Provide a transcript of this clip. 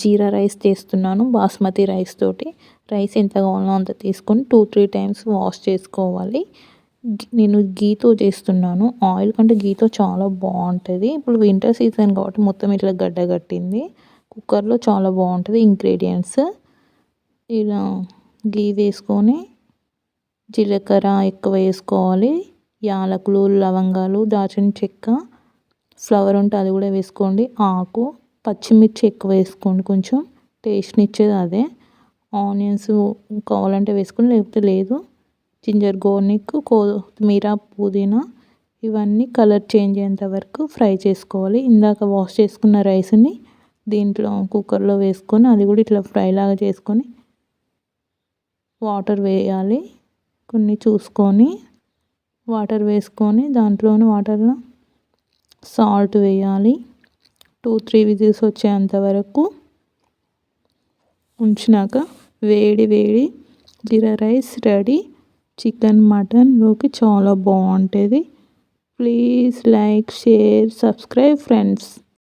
జీరా rice చేస్తున్నాను basmati rice తోటి. Rice ఎంత కావాలో అంత తీసుకొని 2-3 టైమ్స్ వాష్ చేసుకోవాలి. నేను గీతో చేస్తున్నాను. ఆయిల్ కంటే గీతో చాలా బాగుంటుంది. ఇప్పుడు వింటర్ సీజన్ కాబట్టి మొత్తం ఇట్లా గడ్డ కట్టింది. కుక్కర్లో చాలా బాగుంటుంది. ఇంగ్రీడియంట్స్ ఇలా గీ వేసుకొని జీలకర్ర ఎక్కువ వేసుకోవాలి. యాలకులు, లవంగాలు, దాల్చిన చెక్క, ఫ్లవర్ ఉంటే అది కూడా వేసుకోండి. ఆకు, పచ్చిమిర్చి ఎక్కువ వేసుకోండి, కొంచెం టేస్ట్ని ఇచ్చేది అదే. ఆనియన్స్ కావాలంటే వేసుకోండి, లేకపోతే లేదు. జింజర్ గార్లిక్, కొత్తిమీర, పుదీనా ఇవన్నీ కలర్ చేంజ్ అయ్యేంత వరకు ఫ్రై చేసుకోవాలి. ఇందాక వాష్ చేసుకున్న రైస్ని దీంట్లో కుక్కర్లో వేసుకొని అది కూడా ఇట్లా ఫ్రై లాగా చేసుకొని వాటర్ వేయాలి. కొన్ని చూసుకొని వాటర్ వేసుకొని దాంట్లోని వాటర్లో సాల్ట్ వేయాలి. 2-3 విజిల్స్ వచ్చేంత వరకు ఉంచినాక వేడి వేడి జీరా రైస్ రెడీ. చికెన్ మటన్లోకి చాలా బాగుంటుంది. Please like, share, subscribe friends.